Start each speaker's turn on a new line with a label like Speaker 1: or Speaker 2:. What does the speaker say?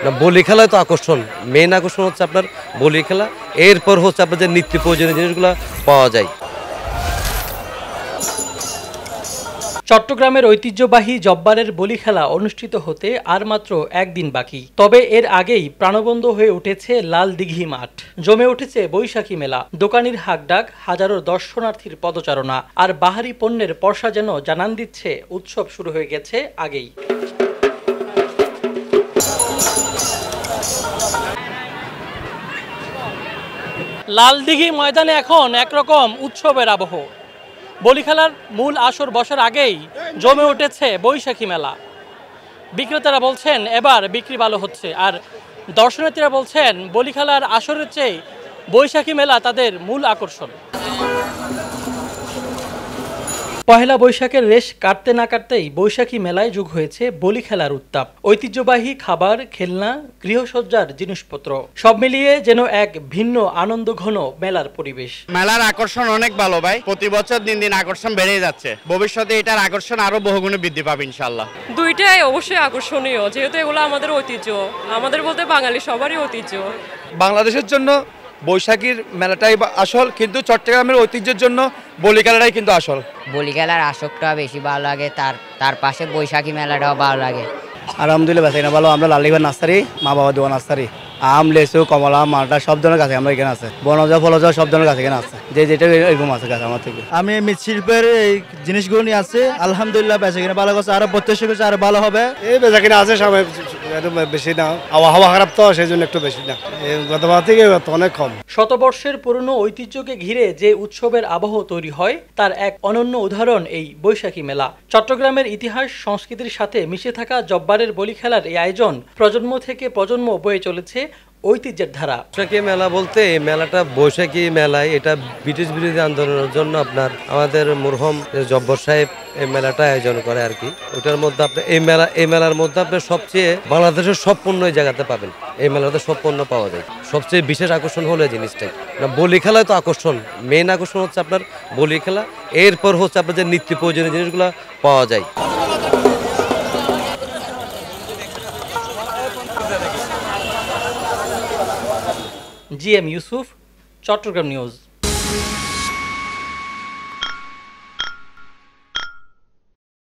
Speaker 1: না বলি খেলায় তো আকর্ষণ, মেইন আকর্ষণ হচ্ছে আপনার বলি খেলা, এরপর হচ্ছে আপনার যে নিত্য প্রয়োজনীয় জিনিসগুলো পাওয়া যায়।
Speaker 2: চট্টগ্রামের ঐতিহ্যবাহী জব্বারের বলি খেলা অনুষ্ঠিত হতে আর মাত্র একদিন বাকি। তবে এর আগেই প্রাণবন্ত হয়ে উঠেছে লাল দিঘি মাঠ, জমে উঠেছে বৈশাখী মেলা, দোকানির হাকডাক, হাজারো দর্শনার্থীর পদচারণা আর বাহারি পণ্যের পরশা যেন জানান দিচ্ছে উৎসব শুরু হয়ে গেছে আগেই। লালদিঘি ময়দানে এখন একরকম উৎসবের আবহ। বলি খেলার মূল আসর বসার আগেই জমে উঠেছে বৈশাখী মেলা। বিক্রেতারা বলছেন এবার বিক্রি ভালো হচ্ছে, আর দর্শনার্থীরা বলছেন বলি খেলার আসরের চেয়ে বৈশাখী মেলা তাদের মূল আকর্ষণ। পহেলা বৈশাখের রেশ কাটতে না কাটতেই বৈশাখী মেলায় যোগ হয়েছে বলি খেলার উত্তাপ। ঐতিহ্যবাহী খাবার, খেলনা, গৃহসজ্জার জিনিসপত্র সব মিলিয়ে যেন এক ভিন্ন আনন্দঘন মেলার পরিবেশ।
Speaker 3: মেলার আকর্ষণ অনেক ভালো ভাই, প্রতি বছর দিন দিন আকর্ষণ বেড়ে যাচ্ছে, ভবিষ্যতে এটার আকর্ষণ আরো বহুগুণে বৃদ্ধি পাবে ইনশাল্লাহ।
Speaker 4: দুইটাই অবশ্যই আকর্ষণীয়, যেহেতু এগুলো আমাদের ঐতিহ্য, আমাদের বলতে বাঙালি সবারই ঐতিহ্য।
Speaker 5: বাংলাদেশের জন্য বৈশাখীর মেলাটাই আসল, কিন্তু চট্টগ্রামের ঐতিহ্যের জন্য বলি খেলাটাই কিন্তু আসল।
Speaker 6: বলি খেলার আসরটা বেশি ভালো লাগে, তার পাশে বৈশাখী মেলাটাও ভালো লাগে।
Speaker 7: আলহামদুলিল্লাহ বেঁচে ভালো। আমরা লালিগঞ্জ নার্সারি, মা বাবা দোয়া নার্সারি, আম, লেচু, কমলা, মালটা সব ধরনের গাছ আমরা এখানে আছে, বনজা ফলজা সব ধরনের গাছ এখানে আছে, যেটা এরকম আছে গাছ আমার থেকে।
Speaker 8: আমি মৃৎশিল্পের এই জিনিসগুলো নিয়ে আসছি, আলহামদুলিল্লাহ বেঁচে কিনা ভালো করছে, আরো প্রত্যাশা করছে আরো ভালো হবে।
Speaker 9: এই বেচা কিনা আছে সবাই বেশি না, আবহাওয়া খারাপ তো সেই জন্য একটু বেশি না, গতবার থেকে অনেক কম।
Speaker 2: শতবর্ষের পুরনো ঐতিহ্যকে ঘিরে যে উৎসবের আবহ তৈরি হয় তার এক অনন্য উদাহরণ এই বৈশাখী মেলা। চট্টগ্রামের ইতিহাস সংস্কৃতির সাথে মিশে থাকা জব্বারের বলি খেলার এই আয়োজন প্রজন্ম থেকে প্রজন্ম বয়ে চলেছে ঐতিহ্যের ধারা।
Speaker 1: বৈশাখী মেলা বলতে এই মেলাটা বৈশাখী মেলায়, এটা ব্রিটিশ বিরোধী আন্দোলনের জন্য আপনার আমাদের মরহুম জব্বর সাহেব এই মেলাটা আয়োজন করে আর কি। ওটার মধ্যে আপনি এই মেলার মধ্যে আপনি সবচেয়ে বাংলাদেশের সব পণ্য এই জায়গাতে পাবেন, এই মেলাতে সব পণ্য পাওয়া যায়। সবচেয়ে বিশেষ আকর্ষণ হলো এই জিনিসটাই, না বলি খেলায় তো আকর্ষণ, মেইন আকর্ষণ হচ্ছে আপনার বলি খেলা, এরপর হচ্ছে আপনার যে নিত্য প্রয়োজনীয় জিনিসগুলো পাওয়া যায়।
Speaker 2: GM Yusuf, Chattogram news.